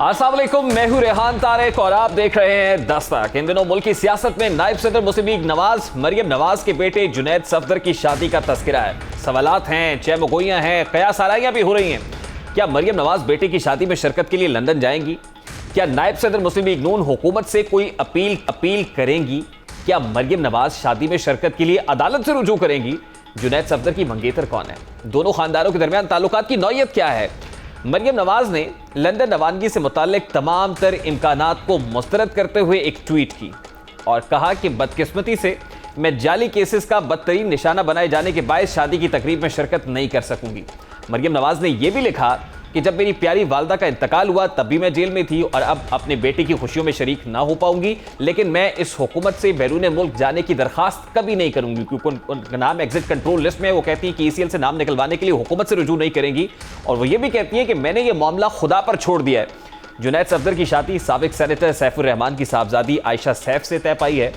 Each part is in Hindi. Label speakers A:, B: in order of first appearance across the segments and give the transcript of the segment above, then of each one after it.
A: अस्सलाम वालेकुम, मैं हूं रेहान तारिक और आप देख रहे हैं दस्तक। इन दिनों मुल्क की सियासत में नायब सदर मुस्लिम लीग नवाज मरियम नवाज के बेटे जुनैद सफदर की शादी का तस्करा है। सवालात हैं, चहमगोइयां हैं, कयास आराइयां भी हो रही हैं। क्या मरियम नवाज बेटे की शादी में शिरकत के लिए लंदन जाएंगी? क्या नायब सदर मुस्लिम लीग नून हुकूमत से कोई अपील करेंगी? क्या मरियम नवाज शादी में शिरकत के लिए अदालत से रुजू करेंगी? जुनैद सफदर की मंगेतर कौन है? दोनों खानदानों के दरमियान ताल्लुकात की नौयत क्या है? मरियम नवाज ने लंदन रवानगी से मुताल्लिक तमाम तर इम्कानात को मुस्तरद करते हुए एक ट्वीट की और कहा कि बदकिस्मती से मैं जाली केसेस का बदतरीन निशाना बनाए जाने के बायस शादी की तकरीब में शिरकत नहीं कर सकूंगी। मरियम नवाज ने यह भी लिखा कि जब मेरी प्यारी वालदा का इंतकाल हुआ तब भी मैं जेल में थी और अब अपने बेटे की खुशियों में शरीक ना हो पाऊंगी, लेकिन मैं इस हुकूमत से बैरून मुल्क जाने की दरखास्त कभी नहीं करूंगी, क्योंकि उनका नाम एग्जिट कंट्रोल लिस्ट में है। वो कहती है कि ECL से नाम निकलवाने के लिए हुकूमत से रुजू नहीं करेंगी और वो ये भी कहती है कि मैंने ये मामला खुदा पर छोड़ दिया है। जुनैद सफदर की शादी साबिक सेनेटर सैफुर रहमान की साहबजादी आयशा सैफ से तय पाई है।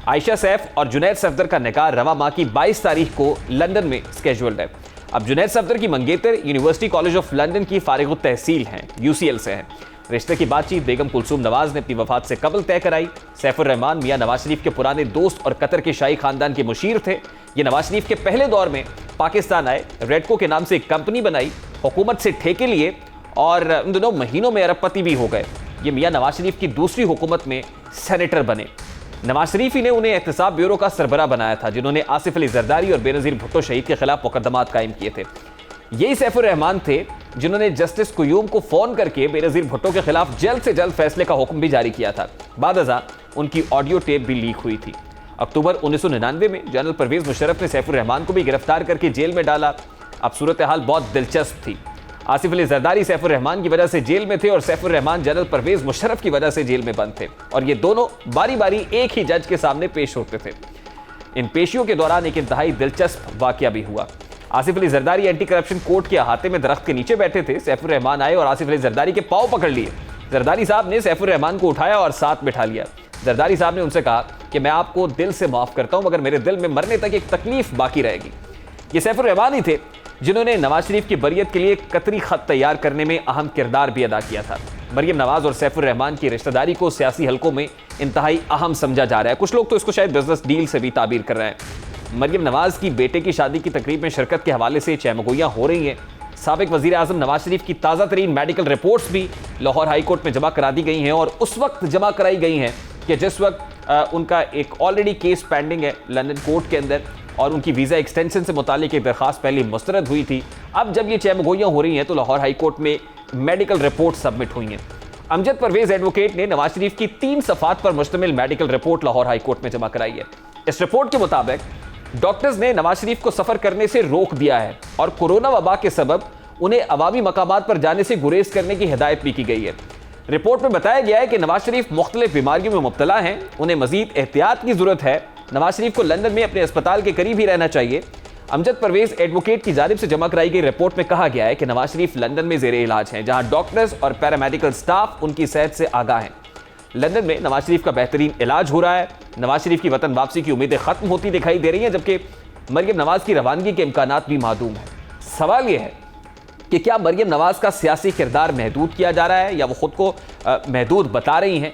A: आयशा सैफ और जुनैद सफदर का निकाह रवा माह की 22 तारीख को लंदन में स्केड्यूल्ड है। अब जुनैद सफदर की मंगेतर यूनिवर्सिटी कॉलेज ऑफ लंदन की फारिग तहसील हैं, UCL से हैं। रिश्ते की बातचीत बेगम कुलसूम नवाज ने अपनी वफात से कबल तय कराई। सैफुर रहमान मियां नवाज शरीफ के पुराने दोस्त और कतर के शाही खानदान के मुशीर थे। ये नवाज शरीफ के पहले दौर में पाकिस्तान आए, रेडको के नाम से एक कंपनी बनाई, हुकूमत से ठेके लिए और इन दोनों महीनों में अरबपति भी हो गए। ये मियां नवाज शरीफ की दूसरी हुकूमत में सेनेटर बने। नवाज शरीफ ही ने उन्हें एहतसाब ब्यूरो का सरबरा बनाया था, जिन्होंने आसिफ अली जरदारी और बेनज़ीर भुट्टो शहीद के खिलाफ मुकदमात कायम किए थे। यही सैफुर रहमान थे जिन्होंने जस्टिस कुयूम को फोन करके बेनज़ीर भुट्टो के खिलाफ जल्द से जल्द फैसले का हुक्म भी जारी किया था। बादअज़ा उनकी ऑडियो टेप भी लीक हुई थी। अक्टूबर 1999 में जनरल परवेज मुशर्रफ ने सैफुर रहमान को भी गिरफ्तार करके जेल में डाला। अब सूरत हाल बहुत दिलचस्प थी। आसिफ अली जरदारी सैफुर रहमान की वजह से जेल में थे और सैफुर रहमान जनरल परवेज मुशर्रफ की वजह से जेल में बंद थे और ये दोनों बारी बारी एक ही जज के सामने पेश होते थे। इन पेशियों के दौरान एक इंतहाई दिलचस्प वाकया भी हुआ। Asif Ali Zardari anti corruption court के अहाते में दरख्त के नीचे बैठे थे। सैफुर रहमान आए और आसिफ अली जरदारी के पांव पकड़ लिए। जरदारी साहब ने सैफुर रहमान को उठाया और साथ बिठा लिया। जरदारी साहब ने उनसे कहा कि मैं आपको दिल से माफ करता हूं, मगर मेरे दिल में मरने तक एक तकलीफ बाकी रहेगी। ये सैफुर रहमान ही थे जिन्होंने नवाज शरीफ की बरियत के लिए कतरी खत तैयार करने में अहम किरदार भी अदा किया था। मरियम नवाज और सैफुर रहमान की रिश्तेदारी को सियासी हलकों में इंतहाई अहम समझा जा रहा है। कुछ लोग तो इसको शायद बिजनेस डील से भी ताबीर कर रहे हैं। मरियम नवाज की बेटे की शादी की तकरीब में शिरकत के हवाले से चहमगोइयां हो रही हैं। साबिक वजीर आजम नवाज शरीफ की ताज़ा तरीन मेडिकल रिपोर्ट्स भी लाहौर हाई कोर्ट में जमा करा दी गई हैं और उस वक्त जमा कराई गई हैं कि जिस वक्त उनका एक ऑलरेडी केस पेंडिंग है लंदन कोर्ट के अंदर और उनकी वीज़ा एक्सटेंशन से मुतालिक एक दरखास्त पहले मुस्तरद हुई थी। अब जब ये चहमगोइयां हो रही हैं तो लाहौर हाई कोर्ट में मेडिकल रिपोर्ट सबमिट हुई हैं। अमजद परवेज एडवोकेट ने नवाज शरीफ की 3 सफ़ात पर मुश्तमिल medical report Lahore high court में जमा कराई है। इस रिपोर्ट के मुताबिक डॉक्टर्स ने नवाज शरीफ को सफ़र करने से रोक दिया है और कोरोना वबा के सबब उन्हें अवामी मकामात पर जाने से गुरेज करने की हिदायत भी की गई है। रिपोर्ट में बताया गया है कि नवाज शरीफ मुख्तलिफ बीमारियों में मुब्तला हैं, उन्हें मजीद एहतियात की जरूरत है। नवाज शरीफ को लंदन में अपने अस्पताल के करीब ही रहना चाहिए। अमजद परवेज एडवोकेट की जानिब से जमा कराई गई रिपोर्ट में कहा गया है कि नवाज शरीफ लंदन में जेर इलाज हैं, जहां डॉक्टर्स और पैरामेडिकल स्टाफ उनकी सेहत से आगाह हैं। लंदन में नवाज शरीफ का बेहतरीन इलाज हो रहा है। नवाज शरीफ की वतन वापसी की उम्मीदें खत्म होती दिखाई दे रही हैं, जबकि मरियम नवाज की रवानगी के इम्कानात भी मादूम है। सवाल यह है कि क्या मरियम नवाज का सियासी किरदार महदूद किया जा रहा है या वो खुद को महदूद बता रही हैं?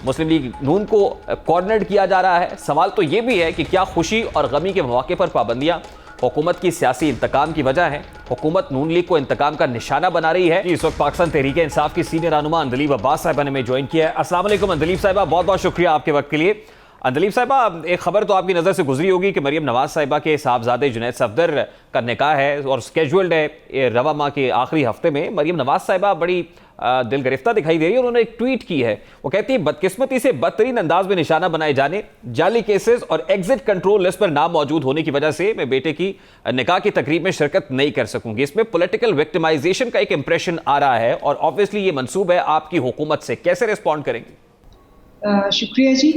A: मुस्लिम लीग नून को कॉर्नर्ड किया जा रहा है। सवाल तो ये भी है कि क्या खुशी और गमी के मौके पर पाबंदियां हुकूमत की सियासी इंतकाम की वजह है? हुकूमत नून लीग को इंतकाम का निशाना बना रही है। इस वक्त पाकिस्तान तहरीक इंसाफ की सीनियर रहनुमा अंदलीब अब्बास साहिबा ने हमें ज्वाइन किया है। अस्सलाम वालेकुम अंदलीब साहिबा, बहुत बहुत शुक्रिया आपके वक्त के लिए। अंदलीब साहिबा, एक खबर तो आपकी नज़र से गुजरी होगी कि मरियम नवाज साहिबा के साहबजादे जुनैद सफदर का निकाह है और स्केड्यूल्ड है रवा माह के आखिरी हफ्ते में। मरियम नवाज साहिबा बड़ी दिल गिरफ्तार दिखाई दे रही है। उन्होंने एक ट्वीट की है। वो कहती है बदकिस्मती से बदतरीन अंदाज में निशाना बनाए जाने, जाली केसेस और एग्जिट कंट्रोल लिस्ट पर नाम मौजूद होने की वजह से मैं बेटे की निकाह की तकरीब में शिरकत नहीं कर सकूंगी। इसमें पॉलिटिकल विक्टिमाइजेशन का एक इंप्रेशन आ रहा है और ऑब्वियसली ये मंसूब है आपकी हुकूमत से। कैसे रिस्पॉन्ड करेंगे?
B: शुक्रिया जी।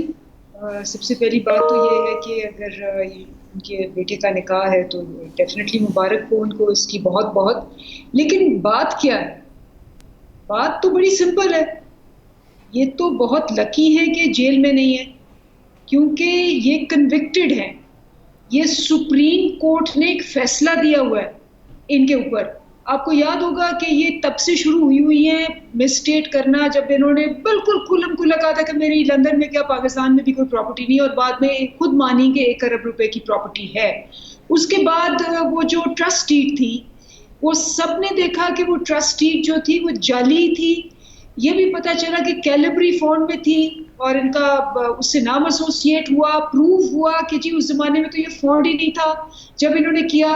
B: सबसे पहली बात तो ये है कि अगर उनके बेटे का निकाह है तो डेफिनेटली मुबारक हो उनको इसकी बहुत बहुत। लेकिन बात क्या है? बात तो बड़ी सिंपल है। ये तो बहुत लकी है कि जेल में नहीं है, क्योंकि ये कन्विक्टेड हैं। ये सुप्रीम कोर्ट ने एक फैसला दिया हुआ है इनके ऊपर। आपको याद होगा कि ये तब से शुरू हुई है मिसस्टेट करना, जब इन्होंने बिल्कुल खुल्लम खुल्ला कहा था कि मेरी लंदन में क्या पाकिस्तान में भी कोई प्रॉपर्टी नहीं, और बाद में खुद मानी कि 1 अरब रुपए की प्रॉपर्टी है। उसके बाद वो जो ट्रस्ट डीड थी, वो सब ने देखा कि वो ट्रस्ट डीड जो थी वो जाली थी। ये भी पता चला कि कैलिब्री फॉन्ट में थी और इनका उससे नाम एसोसिएट हुआ, प्रूव हुआ कि जी उस जमाने में तो ये फॉन्ट ही नहीं था जब इन्होंने किया।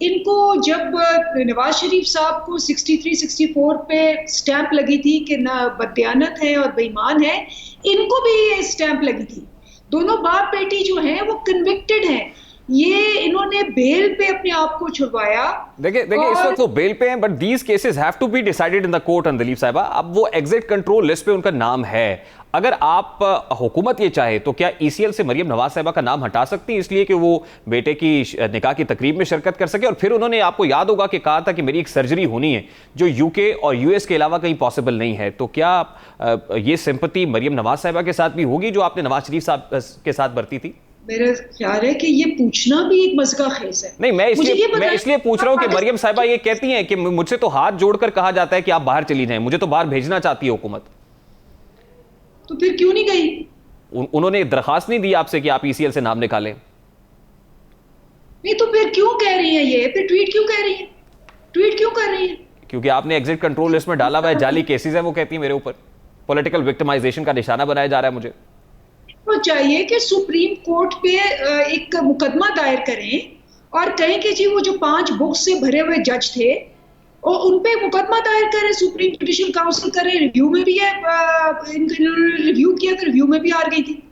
B: इनको जब नवाज शरीफ साहब को 63-64 पे स्टैंप लगी थी कि ना बददियानत है और बेईमान है, इनको भी ये स्टैंप लगी थी। दोनों बाप बेटी जो हैं वो कन्विक्टेड हैं। ये इन्होंने बेल पे अपने आप को छुड़वाया।
A: देखिए इस वक्त वो बेल पे हैं, but these cases have to be decided in the court Andleeb Sahiba. अब वो एग्जिट कंट्रोल लिस्ट पे उनका नाम है। अगर आप हुकूमत ये चाहे तो क्या ईसीएल से मरियम नवाज साहिबा का नाम हटा सकती है, इसलिए कि वो बेटे की निकाह की तकरीब में शिरकत कर सके? और फिर उन्होंने, आपको याद होगा कि कहा था कि मेरी एक सर्जरी होनी है जो यूके और यूएस के अलावा कहीं पॉसिबल नहीं है। तो क्या ये सिंपैथी मरियम नवाज साहिबा के साथ भी होगी जो आपने नवाज शरीफ साहब के साथ बरती थी?
B: मेरा ख्याल है कि ये पूछना भी एक मज़का खेज है।
A: नहीं, मैं इसलिए पूछ रहा हूं कि मरियम साहिबा ये कहती हैं कि मुझसे तो हाथ जोड़कर कहा जाता है कि आप बाहर चली जाएं, मुझे तो बाहर भेजना चाहती है हुकूमत।
B: तो फिर क्यों नहीं गई?
A: उन्होंने दरखास्त नहीं दी आपसे कि आप ईसीएल से नाम निकालें?
B: नहीं तो फिर क्यों कह रही है ये? फिर ट्वीट क्यों कर रही है? ट्वीट क्यों कर रही है?
A: क्योंकि आपने एग्जिट कंट्रोल लिस्ट में डाला हुआ है, जाली केसेस है, वो कहती है मेरे ऊपर पॉलिटिकल विक्टिमाइजेशन का निशाना बनाया जा रहा है मुझे।
B: तो चाहिए कि सुप्रीम कोर्ट पे एक मुकदमा दायर करें और कहें कि जी वो जो 5 बुक्स से भरे हुए जज थे और उन पे मुकदमा दायर करें, सुप्रीम जुडिशल काउंसिल करे। रिव्यू में भी है, इन्होंने रिव्यू किया तो रिव्यू में भी हार गई थी।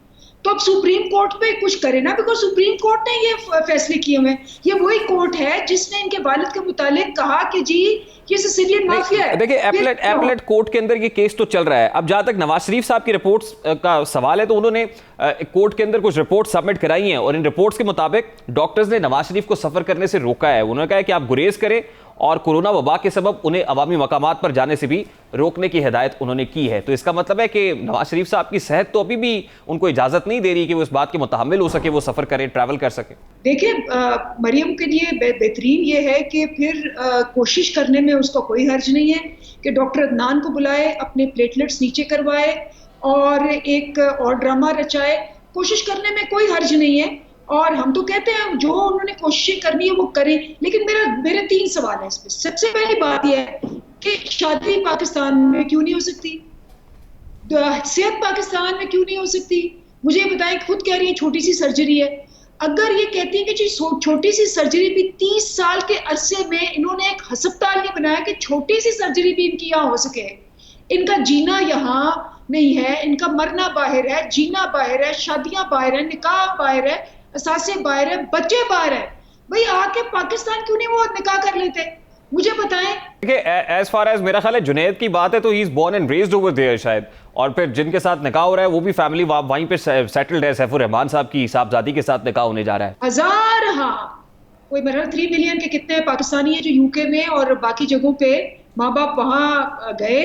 B: तो अब सुप्रीम कोर्ट पे कुछ करे ना, बिकॉज सुप्रीम कोर्ट ने ये फैसले किए हुए हैं। ये वही कोर्ट है जिसने इनके वालिद के मुतालिक कहा कि जी ये सिसिलियन माफिया है।
A: देखिए एपलेट कोर्ट के अंदर ये केस तो चल रहा है। अब जहां तक नवाज शरीफ साहब की रिपोर्ट्स का सवाल है, तो उन्होंने कोर्ट के अंदर कुछ रिपोर्ट सबमिट कराई हैं और इन रिपोर्ट्स के मुताबिक डॉक्टर्स ने नवाज शरीफ को सफर करने से रोका है। उन्होंने कहा है कि आप गुरेज करें और कोरोना वबा के सबब उन्हें अवामी मकामात पर जाने से भी रोकने की हिदायत उन्होंने की है। तो इसका मतलब है कि नवाज शरीफ साहब की सेहत तो अभी भी उनको इजाजत नहीं दे रही कि वो इस बात के मुतहम्मिल हो सके, वो सफर करें, ट्रैवल कर सके।
B: देखिए मरियम के लिए बेहतरीन ये है कि फिर कोशिश करने में उसका कोई हर्ज नहीं है कि डॉक्टर अदनान को बुलाए, अपने प्लेटलेट्स नीचे करवाए और एक और ड्रामा रचाए। कोशिश करने में कोई हर्ज नहीं है और हम तो कहते हैं जो उन्होंने कोशिश करनी है वो करें। लेकिन मेरे 3 सवाल हैं इस पर। सबसे पहली बात यह है कि शादी पाकिस्तान में क्यों नहीं हो सकती? सेहत पाकिस्तान में क्यों नहीं हो सकती? मुझे बताएं, खुद कह रही है छोटी सी सर्जरी है। अगर ये कहती है कि जी छोटी सी सर्जरी भी 30 साल के अरसे में इन्होंने एक अस्पताल नहीं बनाया कि छोटी सी सर्जरी भी इनकी यहाँ हो सके। इनका जीना यहाँ नहीं है, इनका मरना बाहर है, जीना बाहर है, शादियां बाहर है, निकाह बाहर है, असासे बाहर है, बच्चे बाहर है। भाई आके पाकिस्तान क्यों नहीं वो निकाह कर लेते? मुझे बताएं।
A: देखिए एज फार एज मेरा ख्याल है जुनैद की बात है तो he is born and raised over there शायद, और फिर जिनके साथ निकाह हो रहा है वो भी फैमिली वहीं पे सेटल्ड है। सैफुर रहमान साहब की साहबजादी के साथ निकाह होने जा रहा है।
B: हजार, हाँ, कोई मेरा 3 मिलियन के कितने पाकिस्तानी है जो यूके में और बाकी जगहों पे माँ बाप वहां गए,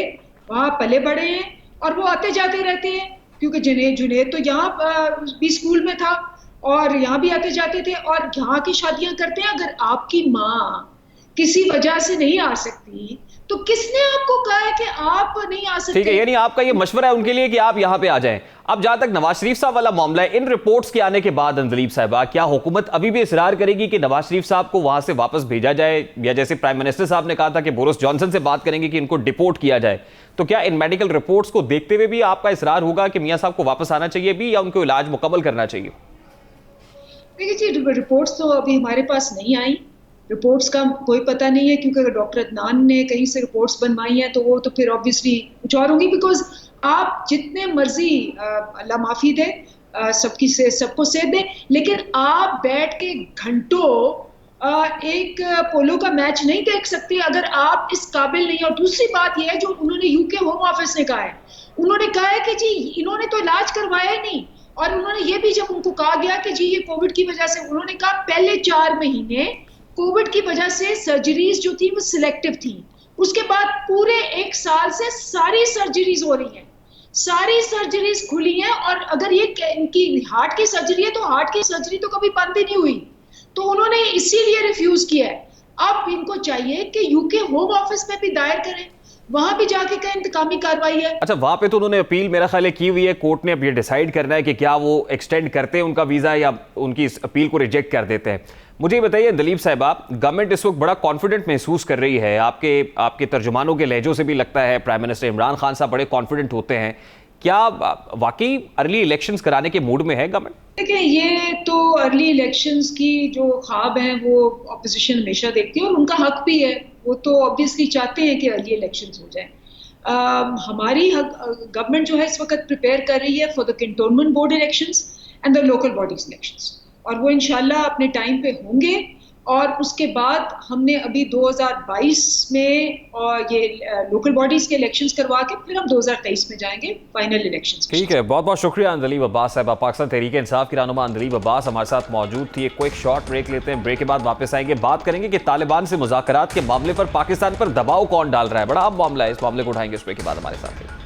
B: वहां पले बड़े हैं और वो आते जाते रहते हैं। क्योंकि जुनैद तो यहाँ भी स्कूल में था और यहाँ भी आते जाते थे और यहाँ की शादियां करते हैं। अगर आपकी माँ किसी वजह से नहीं आ सकती तो किसने आपको कहा है कि आप नहीं आ सकते?
A: ठीक है, यानी आपका ये मशवरा है उनके लिए कि आप यहाँ पे आ जाएं। अब जहां तक नवाज शरीफ साहब वाला मामला है, इन रिपोर्ट्स के आने के बाद अंदलीप साहिबा, क्या हुकूमत अभी भी इसरार करेगी कि नवाज शरीफ साहब को वहां से वापस भेजा जाए, या जैसे प्राइम मिनिस्टर साहब ने कहा था कि बोरिस जॉनसन से बात करेंगे कि इनको डिपोर्ट किया जाए, तो क्या इन मेडिकल रिपोर्ट्स को देखते हुए भी आपका इसरार होगा कि मियां साहब को वापस आना चाहिए भी या उनको इलाज मुकम्मल करना चाहिए?
B: देखिए जी, रिपोर्ट्स तो अभी हमारे पास नहीं आई। रिपोर्ट्स का कोई पता नहीं है क्योंकि अगर डॉक्टर अदनान ने कहीं से रिपोर्ट्स बनवाई हैं तो वो तो फिर ऑब्वियसली कुछ और होंगी। बिकॉज आप जितने मर्जी अल्लाह माफी दे, सबको सेध दे, लेकिन आप बैठ के घंटों एक पोलो का मैच नहीं देख सकते अगर आप इस काबिल नहीं। और दूसरी बात यह है जो उन्होंने यूके होम ऑफिस ने कहा है, उन्होंने कहा है कि जी इन्होंने तो इलाज करवाया ही नहीं। और उन्होंने ये भी जब उनको कहा गया कि जी ये कोविड की वजह से, उन्होंने कहा पहले 4 महीने कोविड की वजह से सर्जरीज जो थी वो सिलेक्टिव थी। उसके बाद पूरे 1 साल से सारी सर्जरीज हो रही हैं, सारी सर्जरीज खुली हैं। और अगर ये इनकी हार्ट की सर्जरी है तो हार्ट की सर्जरी तो कभी बंद ही नहीं हुई, तो उन्होंने इसीलिए रिफ्यूज किया है। अब इनको चाहिए कि यूके होम ऑफिस में भी दायर करें, वहां भी जाके क्या इंतकामी कार्रवाई है।
A: अच्छा, वहां पे तो उन्होंने अपील मेरा ख्याल है की हुई है, कोर्ट ने अब ये डिसाइड करना है कि क्या वो एक्सटेंड करते हैं उनका वीजा या उनकी इस अपील को रिजेक्ट कर देते हैं। मुझे ये बताइए दलीप साहिबा, गवर्नमेंट इस वक्त बड़ा कॉन्फिडेंट महसूस कर रही है, आपके तर्जुमानों के लहजों से भी लगता है प्राइम मिनिस्टर इमरान खान साहब बड़े कॉन्फिडेंट होते हैं, क्या वाकई अर्ली इलेक्शंस कराने के मूड में है गवर्नमेंट?
B: देखिए, ये तो अर्ली इलेक्शंस की जो ख्वाब हैं वो अपोजिशन हमेशा देखती है और उनका हक भी है, वो तो ऑब्वियसली चाहते हैं कि अर्ली इलेक्शंस हो जाएं। हमारी गवर्नमेंट जो है इस वक्त प्रिपेयर कर रही है for the cantonment board elections and the local bodies elections, और वो इंशाल्लाह अपने टाइम पे होंगे। और उसके बाद हमने अभी 2022 में और ये लोकल बॉडीज के इलेक्शंस करवा के फिर हम 2023 में जाएंगे फाइनल इलेक्शंस।
A: ठीक है, बहुत बहुत शुक्रिया अंदलीब अब्बास साहब। पाकिस्तान तहरीक इंसाफ की रहनुमा अंदलीब अब्बास हमारे साथ मौजूद थी। एक क्विक शॉर्ट ब्रेक लेते हैं, ब्रेक के बाद वापस आएंगे, बात करेंगे कि तालिबान से मुज़ाकरात के मामले पर पाकिस्तान पर दबाव कौन डाल रहा है। बड़ा अहम मामला है, इस मामले को उठाएंगे इस ब्रेक के बाद हमारे साथ।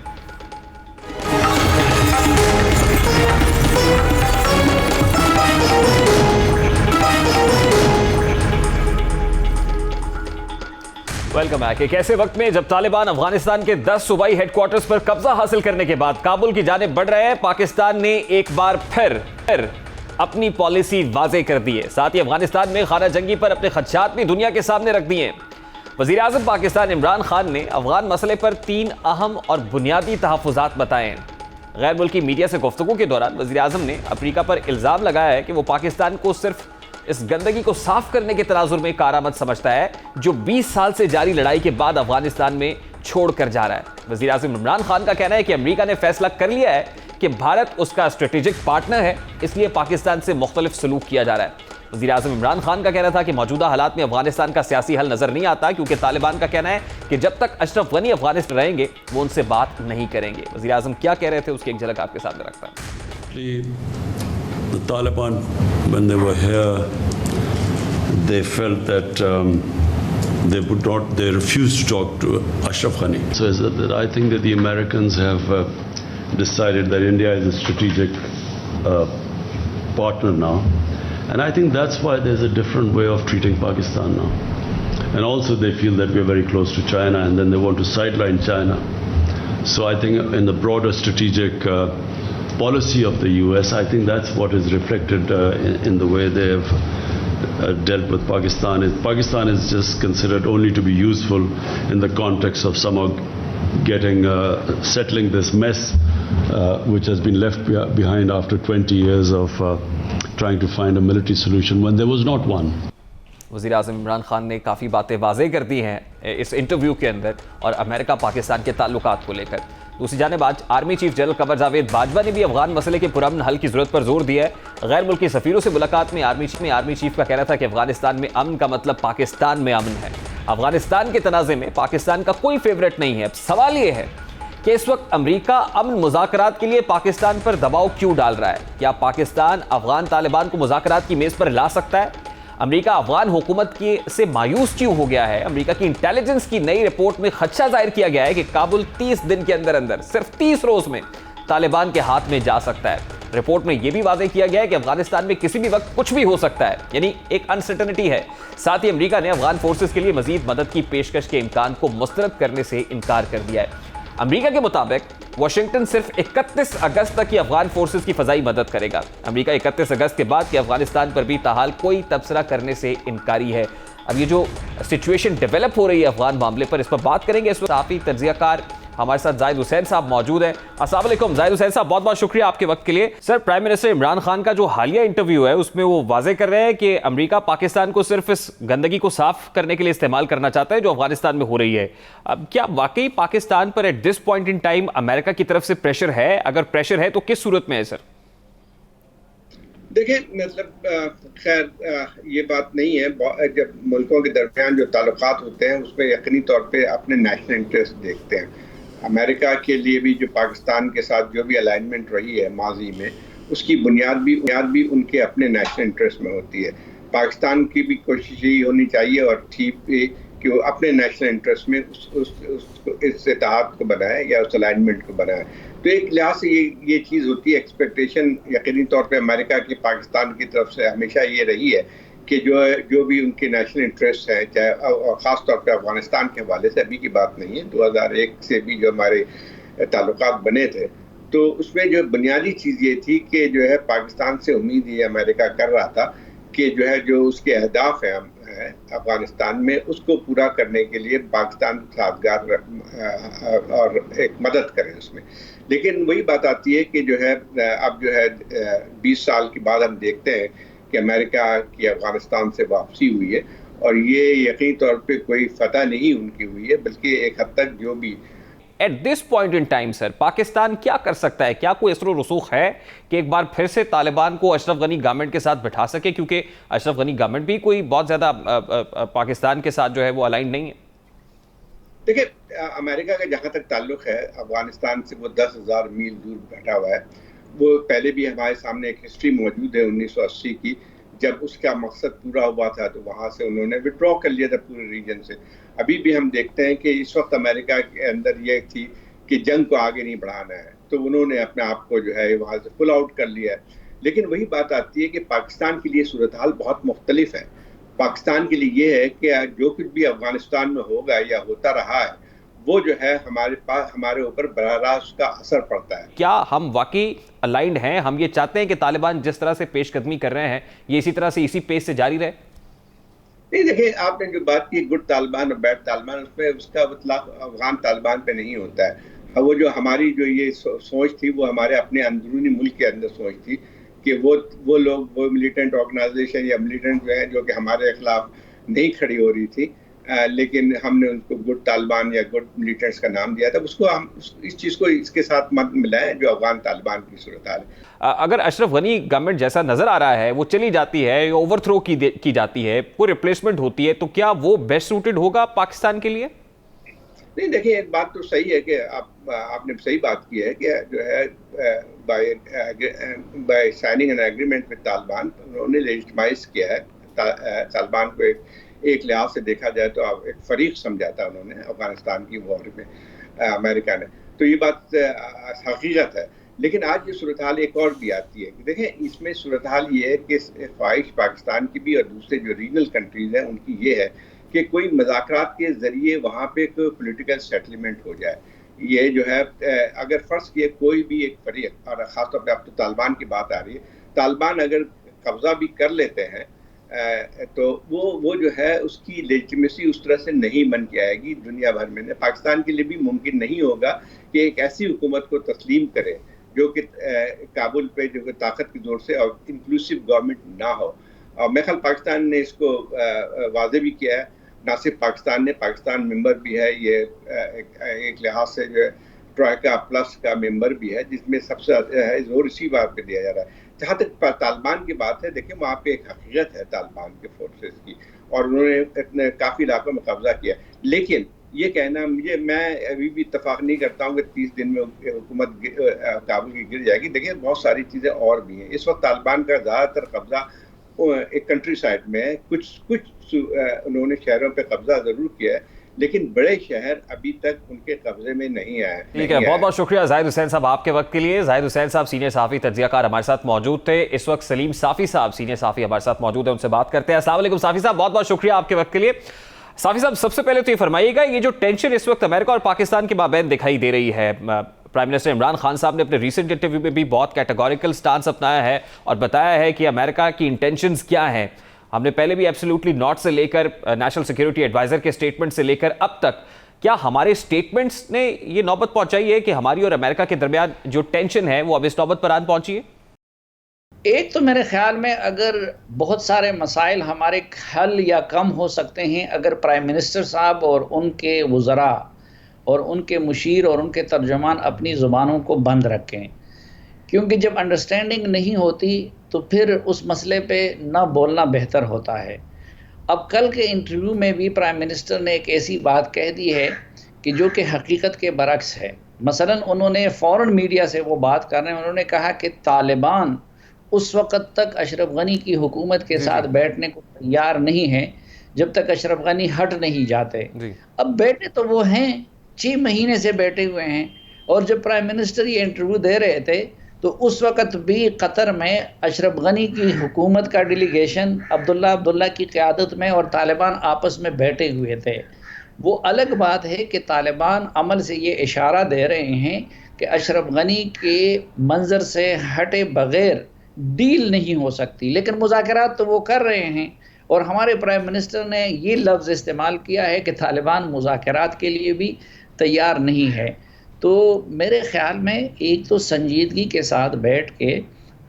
A: Welcome back. एक ऐसे वक्त में जब तालिबान अफगानिस्तान के 10 सूबाई हेडक्वार्टर्स पर कब्जा हासिल करने के बाद काबुल की जानिब बढ़ रहे हैं, पाकिस्तान ने एक बार फिर अपनी पॉलिसी वाज़ेह कर दी है। साथ ही अफगानिस्तान में खाना जंगी पर अपने खदशात भी दुनिया के सामने रख दिए हैं। वज़ीर आज़म पाकिस्तान इमरान खान ने अफगान मसले पर 3 अहम और बुनियादी तहफ़्फ़ुज़ात बताए हैं। गैर मुल्की मीडिया से गुफ्तगू के दौरान वज़ीर आज़म ने अफ्रीका पर इल्ज़ाम लगाया है कि वो पाकिस्तान को सिर्फ इस गंदगी को साफ करने के तनाजुर में कारआमद समझता है जो 20 साल से जारी लड़ाई के बाद अफगानिस्तान में छोड़ कर जा रहा है। वज़ीर आज़म इमरान खान का कहना है कि अमेरिका ने फैसला कर लिया है कि भारत उसका स्ट्रेटेजिक पार्टनर है, इसलिए पाकिस्तान से मुख्तलिफ सलूक किया जा रहा है। वज़ीर आज़म इमरान खान का कहना था कि मौजूदा हालात में अफगानिस्तान का सियासी हल नजर नहीं आता, क्योंकि तालिबान का कहना है कि जब तक अशरफ गनी अफगानिस्तान रहेंगे वो उनसे बात नहीं करेंगे। वज़ीर आज़म क्या कह रहे थे उसकी एक झलक आपके सामने रखता है।
C: The Taliban, when they were here, they felt that they refused to talk to Ashraf Ghani. So I think that the Americans have decided that India is a strategic partner now. And I think that's why there's a different way of treating Pakistan now. And also they feel that we're very close to China, and then they want to sideline China. So I think in the broader strategic policy of the US, I think that's what is reflected in the way they have dealt with Pakistan. Pakistan is just considered only to be useful in the context of somehow settling this mess which has been left behind after 20 years of trying to find a military solution when there was not one.
A: वज़ीर आज़म इमरान खान ने काफ़ी बातें वाज़ेह कर दी हैं इस इंटरव्यू के अंदर और अमेरिका पाकिस्तान के ताल्लुकात को लेकर। दूसरी जानिब आज army chief general Qamar Javed Bajwa ने भी अफगान मसले के पुरअमन हल की ज़रूरत पर जोर दिया है। गैर मुल्की सफ़ीरों से मुलाकात में आर्मी चीफ का कहना था कि अफगानिस्तान में अमन का मतलब पाकिस्तान में अमन है। अफगानिस्तान के तनाज़े में पाकिस्तान का कोई फेवरेट नहीं है। अब सवाल ये है कि इस वक्त अमेरिका अमन मुज़ाकरात के लिए पाकिस्तान पर दबाव क्यों डाल रहा है? क्या पाकिस्तान अफगान तालिबान को मुज़ाकरात की मेज़ पर ला सकता है? अमेरिका अफगान हुकूमत से मायूस क्यों हो गया है? अमेरिका की इंटेलिजेंस की नई रिपोर्ट में खदशा जाहिर किया गया है कि काबुल 30 दिन के अंदर सिर्फ 30 रोज में तालिबान के हाथ में जा सकता है। रिपोर्ट में यह भी वाज़ेह किया गया है कि अफगानिस्तान में किसी भी वक्त कुछ भी हो सकता है, यानी एक अनसर्टेनिटी है। साथ ही अमेरिका ने अफगान फोर्सेस के लिए मजीद मदद की पेशकश के इम्कान को मुस्तरद करने से इनकार कर दिया है। अमेरिका के मुताबिक वाशिंगटन सिर्फ 31 अगस्त तक की अफगान फोर्सेस की फजाई मदद करेगा। अमेरिका 31 अगस्त के बाद के अफगानिस्तान पर भी ताहाल कोई तबसरा करने से इनकारी है। अब ये जो सिचुएशन डेवलप हो रही है अफगान मामले पर, इस पर बात करेंगे। इस वक्त काफ़ी तज्ज़ियाकार हमारे साथ जाहिद हुसैन साहब मौजूद हैं। अस्सलाम वालेकुम जाहिद हुसैन साहब, बहुत बहुत शुक्रिया आपके वक्त के लिए। Sir, prime minister Imran Khan का जो हालिया इंटरव्यू है उसमें वो वाज़ेह कर रहे हैं कि अमेरिका पाकिस्तान को सिर्फ इस गंदगी को साफ करने के लिए इस्तेमाल करना चाहता है जो अफगानिस्तान में हो रही है। अब क्या वाकई पाकिस्तान पर at this point in time America की तरफ से प्रेशर है? अगर प्रेशर है तो किस सूरत में है सर?
D: देखिए, मतलब खैर ये बात नहीं है। जब मुल्कों के दरमियान जो ताल्लुकात होते हैं उसमें यकीनी तौर पे अपने नेशनल इंटरेस्ट देखते हैं। अमेरिका के लिए भी जो पाकिस्तान के साथ जो भी अलाइनमेंट रही है माजी में, उसकी बुनियाद भी उनके अपने नेशनल इंटरेस्ट में होती है। पाकिस्तान की भी कोशिश यही होनी चाहिए और ठीक भी कि वो अपने नेशनल इंटरेस्ट में इस इत्तेहाद को बनाए या उस अलाइनमेंट को बनाए। तो एक लिहाज से ये चीज़ होती है। एक्सपेक्टेशन यकीनी तौर पे अमेरिका की पाकिस्तान की तरफ से हमेशा ये रही है कि जो भी उनके नेशनल इंटरेस्ट है, चाहे और ख़ास तौर पे अफगानिस्तान के हवाले से, अभी की बात नहीं है, 2001 से भी जो हमारे ताल्लुकात बने थे, तो उसमें जो बुनियादी चीज़ ये थी कि जो है पाकिस्तान से उम्मीद ये अमेरिका कर रहा था कि जो है जो उसके अहदाफ हैं अफगानिस्तान में, उसको पूरा करने के लिए पाकिस्तान साथगार और एक मदद करें उसमें। लेकिन वही बात आती है कि जो है अब जो है 20 साल के बाद हम देखते हैं कि अमेरिका की अफगानिस्तान से वापसी हुई है, और ये यकीनी तौर पे कोई फतह नहीं उनकी हुई है, बल्कि एक हद तक जो भी
A: at this point in time sir, Pakistan क्या कर सकता है? क्या कोई असर रसूख है कि एक बार फिर से तालिबान को अशरफ गनी गवर्नमेंट के साथ बिठा सके? क्योंकि अशरफ गनी गवर्नमेंट भी कोई बहुत ज्यादा पाकिस्तान के साथ जो है वो अलाइन नहीं है।
D: देखिए, अमेरिका का जहाँ तक ताल्लुक है, अफगानिस्तान से वो 10,000 मील दूर बैठा हुआ है। वो पहले भी हमारे सामने एक हिस्ट्री मौजूद है 1980 की, जब उसका मकसद पूरा हुआ था तो वहाँ से उन्होंने विड्रॉ कर लिया था पूरे रीजन से। अभी भी हम देखते हैं कि इस वक्त अमेरिका के अंदर ये थी कि जंग को आगे नहीं बढ़ाना है, तो उन्होंने अपने आप को जो है वहाँ से पुल आउट कर लिया है। लेकिन वही बात आती है कि पाकिस्तान के लिए सूरत हाल बहुत मुख्तलिफ है। पाकिस्तान के लिए ये है कि जो कुछ भी अफगानिस्तान में होगा या होता रहा है, वो जो है हमारे ऊपर बराह रास्त उसका असर पड़ता है।
A: क्या हम वाकई अलाइंड हैं? हम ये चाहते हैं कि तालिबान जिस तरह से पेशकदमी कर रहे हैं ये इसी तरह से इसी पेस से जारी रहे?
D: नहीं, देखिए, आपने जो बात की गुड तालिबान और बैड तालिबान, उसमें उसका मतलब अफगान तालिबान पे नहीं होता है। वो जो हमारी जो ये सोच थी, वो हमारे अपने अंदरूनी मुल्क के अंदर सोच थी कि वो लोग, वो मिलिटेंट ऑर्गेनाइजेशन या मिलिटेंट जो है, जो कि हमारे खिलाफ नहीं खड़ी हो रही थी, लेकिन हमने उनको गुड तालिबान या गुड मिलिटेंट्स का नाम दिया था। उसको हम इस चीज़ को इसके साथ मत मिलाएं जो अफगान तालिबान की सूरत हाल है।
A: अगर अशरफ गनी गवर्नमेंट जैसा नजर आ रहा है वो चली जाती है, ओवरथ्रो की जाती है, कोई रिप्लेसमेंट होती है, तो क्या वो बेस्ट सूटेड होगा पाकिस्तान के लिए?
D: नहीं, देखिए, एक बात तो सही है कि आपने सही बात की है कि जो है by signing an agreement with Taliban, उन्होंने लेजिटिमाइज किया है तालिबान को। एक लिहाज से देखा जाए तो एक फरीक समझा था उन्होंने अफगानिस्तान की वॉर में, अमेरिका ने। तो ये बात हकीकत है। लेकिन आज ये सूरत हाल एक और भी आती है। देखें, इसमें सूरत हाल ये है कि ख्वाहिश पाकिस्तान की भी और दूसरे जो रीजनल कंट्रीज हैं उनकी ये है कि कोई मुज़ाकरात के ज़रिए वहाँ पे कोई पॉलिटिकल सेटलमेंट हो जाए। ये जो है, अगर फ़र्ज़ किए कोई भी एक फरीक, और ख़ासतौर पर अब तो तालिबान की बात आ रही है, तालिबान अगर कब्ज़ा भी कर लेते हैं तो वो जो है उसकी लेजिटिमेसी उस तरह से नहीं बन के आएगी दुनिया भर में। पाकिस्तान के लिए भी मुमकिन नहीं होगा कि एक ऐसी हुकूमत को तस्लीम करे जो कि काबुल पे जो ताकत की जोर से और इंक्लूसिव गवर्नमेंट ना हो। और मेरे ख्याल पाकिस्तान ने इसको वाज़े भी किया है। ना सिर्फ पाकिस्तान ने, पाकिस्तान मेंबर भी है, ये एक लिहाज से जो है ट्राइका प्लस का मेंबर भी है, जिसमें सबसे जोर इसी बात पे दिया जा रहा है। जहाँ तक तालिबान की बात है, देखिए, वहाँ पे एक हकीकत है तालिबान के फोर्सेस की, और उन्होंने काफ़ी इलाकों में कब्जा किया। लेकिन ये कहना, मैं अभी भी इत्तेफाक नहीं करता हूँ कि 30 दिन में हुकूमत काबुल की गिर जाएगी। देखिए, बहुत सारी चीज़ें और भी हैं। इस वक्त तालिबान का ज़्यादातर कब्जा एक कंट्री साइड में है। कुछ उन्होंने शहरों पे कब्जा ज़रूर किया है, लेकिन बड़े शहर अभी तक उनके कब्जे में नहीं आए।
A: ठीक है, बहुत बहुत शुक्रिया जाहिद हुसैन साहब आपके वक्त के लिए। जाहिद हुसैन साहब सीनियर सहाफ़ी तज्ज़ियाकार हमारे साथ मौजूद थे। इस वक्त सलीम साफ़ी साहब सीनियर सहाफ़ी हमारे साथ मौजूद है, उनसे बात करते हैं। अस्सलाम वालेकुम साफ़ी साहब, बहुत बहुत शुक्रिया आपके वक्त के लिए। साफ़ी साहब, सबसे पहले तो ये फरमाइएगा, ये जो टेंशन इस वक्त अमेरिका और पाकिस्तान के माबैन दिखाई दे रही है, प्राइम मिनिस्टर इमरान खान साहब ने अपने रीसेंट इंटरव्यू में भी बहुत कैटेगोरिकल स्टांस अपनाया है और बताया है कि अमेरिका की इंटेंशंस क्या हैं। हमने पहले भी एब्सोल्युटली नॉट से लेकर नेशनल सिक्योरिटी एडवाइजर के स्टेटमेंट से लेकर अब तक, क्या हमारे स्टेटमेंट्स ने ये नौबत पहुंचाई है कि हमारी और अमेरिका के दरमियान जो टेंशन है वो अब इस नौबत पर आन पहुंची है?
E: एक तो मेरे ख्याल में अगर बहुत सारे मसाइल हमारे हल या कम हो सकते हैं अगर प्राइम मिनिस्टर साहब और उनके वज़रा और उनके मुशीर और उनके तर्जमान अपनी ज़ुबानों को बंद रखें, क्योंकि जब अंडरस्टैंडिंग नहीं होती तो फिर उस मसले पे ना बोलना बेहतर होता है। अब कल के इंटरव्यू में भी प्राइम मिनिस्टर ने एक ऐसी बात कह दी है कि जो कि हकीकत के बरक्स है। मसलन उन्होंने फ़ॉरेन मीडिया से वो बात कर रहे हैं, उन्होंने कहा कि तालिबान उस वक़्त तक अशरफ गनी की हुकूमत के साथ बैठने को तैयार नहीं है जब तक अशरफ गनी हट नहीं जाते। अब बैठे तो वो हैं, 6 महीने से बैठे हुए हैं, और जब प्राइम मिनिस्टर ये इंटरव्यू दे रहे थे तो उस वक़्त भी कतर में अशरफ गनी की हुकूमत का डेलीगेशन अब्दुल्ला की क़यादत में और तालिबान आपस में बैठे हुए थे। वो अलग बात है कि तालिबान अमल से ये इशारा दे रहे हैं कि अशरफ गनी के मंजर से हटे बग़ैर डील नहीं हो सकती, लेकिन मुज़ाकरात तो वो कर रहे हैं। और हमारे प्राइम मिनिस्टर ने ये लफ्ज़ इस्तेमाल किया है कि तालिबान मुज़ाकरात के लिए भी तैयार नहीं है। तो मेरे ख़्याल में एक तो संजीदगी के साथ बैठ के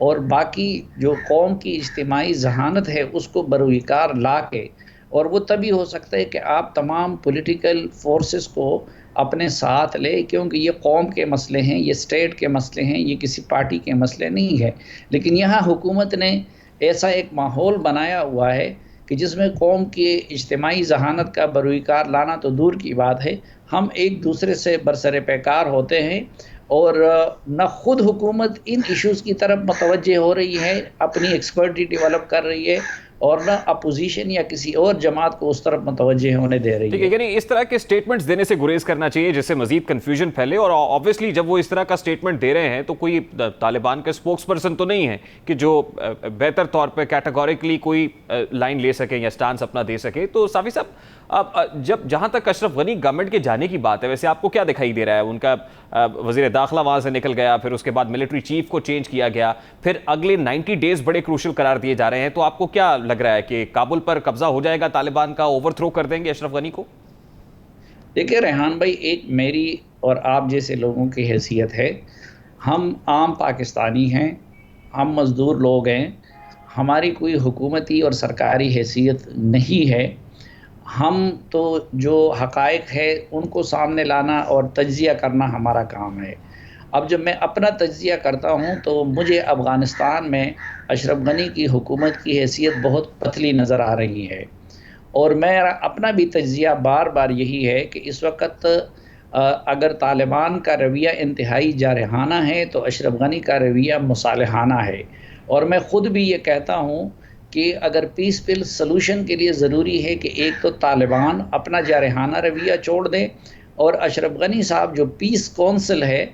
E: और बाकी जो कौम की इज्तिमाई ज़हानत है उसको बरूइकार ला के, और वो तभी हो सकता है कि आप तमाम पॉलिटिकल फोर्सेस को अपने साथ ले, क्योंकि ये कौम के मसले हैं, ये स्टेट के मसले हैं, ये किसी पार्टी के मसले नहीं है। लेकिन यहाँ हुकूमत ने ऐसा एक माहौल बनाया हुआ है कि जिसमें कौम की इज्तिमाई ज़हानत का बरूइकार लाना तो दूर की बात है, हम एक दूसरे से बरसरे पैकार होते हैं और न ख़ुद हुकूमत इन इश्यूज़ की तरफ मुतवज्जे हो रही है, अपनी एक्सपर्टी डेवलप कर रही है, और ना अपोजिशन या किसी और जमात को उस तरफ मुतवज्जे होने दे रही है।
A: यानी इस तरह के स्टेटमेंट्स देने से गुरेज करना चाहिए जिससे मजीद कंफ्यूजन फैले। और ऑब्वियसली जब वो इस तरह का स्टेटमेंट दे रहे हैं तो कोई तालिबान का स्पोक्स पर्सन तो नहीं है कि जो बेहतर तौर पे कैटेगोरिकली कोई लाइन ले सके या स्टांस अपना दे सके। तो साफी साहब, अब जब जहाँ तक अशरफ गनी गवर्नमेंट के जाने की बात है, वैसे आपको क्या दिखाई दे रहा है? उनका वज़ीर दाखिला वहाँ से निकल गया, फिर उसके बाद मिलिट्री चीफ को चेंज किया गया, फिर अगले 90 डेज बड़े क्रूशल करार दिए जा रहे हैं। तो आपको क्या लग रहा है कि काबुल पर कब्जा हो जाएगा तालिबान का, ओवरथ्रो कर देंगे अशरफ गनी को?
E: देखिए रेहान भाई, एक मेरी और आप जैसे लोगों की हैसियत है, हम आम पाकिस्तानी हैं, हम मज़दूर लोग हैं, हमारी कोई हुकूमती और सरकारी हैसियत नहीं है। हम तो जो हक़ाइक़ है उनको सामने लाना और तज्ज़िया करना हमारा काम है। अब जब मैं अपना तज्ज़िया करता हूँ तो मुझे अफ़गानिस्तान में अशरफ गनी की हुकूमत की हैसियत बहुत पतली नज़र आ रही है, और मेरा अपना भी तज्ज़िया बार बार यही है कि इस वक्त अगर तालिबान का रवैया इंतहाई जारहाना है तो अशरफ गनी का रवैया मुसालहाना है। और मैं ख़ुद भी ये कहता हूँ कि अगर पीसफुल सलूशन के लिए ज़रूरी है कि एक तो तालिबान अपना जारहाना रवैया छोड़ दें, और अशरफ गनी साहब जो पीस कौंसिल है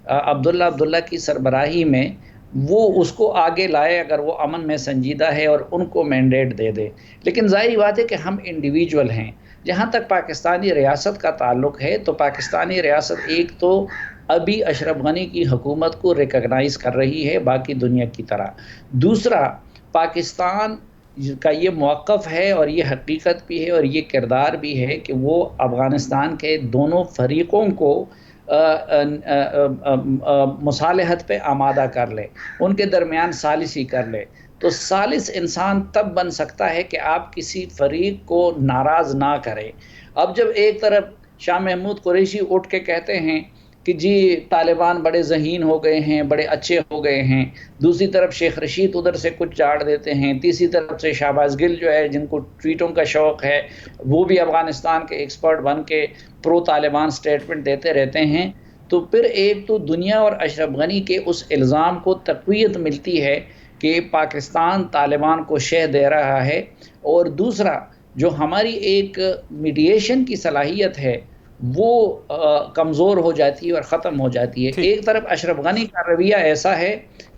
E: अब्दुल्ला की सरबराही में, वो उसको आगे लाए अगर वो अमन में संजीदा है, और उनको मैंडेट दे दे। लेकिन ज़ाहिर बात है कि हम इंडिविजुअल हैं। जहाँ तक पाकिस्तानी रियासत का ताल्लुक़ है तो पाकिस्तानी रियासत एक तो अभी अशरफ गनी की हुकूमत को रिकगनाइज़ कर रही है बाकी दुनिया की तरह। दूसरा, पाकिस्तान का ये मौक़िफ़ है और ये हकीकत भी है और ये किरदार भी है कि वो अफ़गानिस्तान के दोनों फ़रीक़ों को मुसालहत पे आमादा कर ले, उनके दरमियान सालिसी कर ले। तो सालिस इंसान तब बन सकता है कि आप किसी फ़रीक़ को नाराज़ ना करें। अब जब एक तरफ शाह महमूद कुरैशी उठ के कहते हैं कि जी तालिबान बड़े ज़हीन हो गए हैं, बड़े अच्छे हो गए हैं, दूसरी तरफ शेख रशीद उधर से कुछ झाड़ देते हैं, तीसरी तरफ से शाहबाज गिल जो है जिनको ट्वीटों का शौक़ है वो भी अफ़गानिस्तान के एक्सपर्ट बन के प्रो तालिबान स्टेटमेंट देते रहते हैं, तो फिर एक तो दुनिया और अशरफ गनी के उस इल्ज़ाम को तक़वियत मिलती है कि पाकिस्तान तालिबान को शह दे रहा है, और दूसरा जो हमारी एक मीडिएशन की सलाहियत है वो कमज़ोर हो जाती है और ख़त्म हो जाती है। एक तरफ अशरफ गनी का रवैया ऐसा है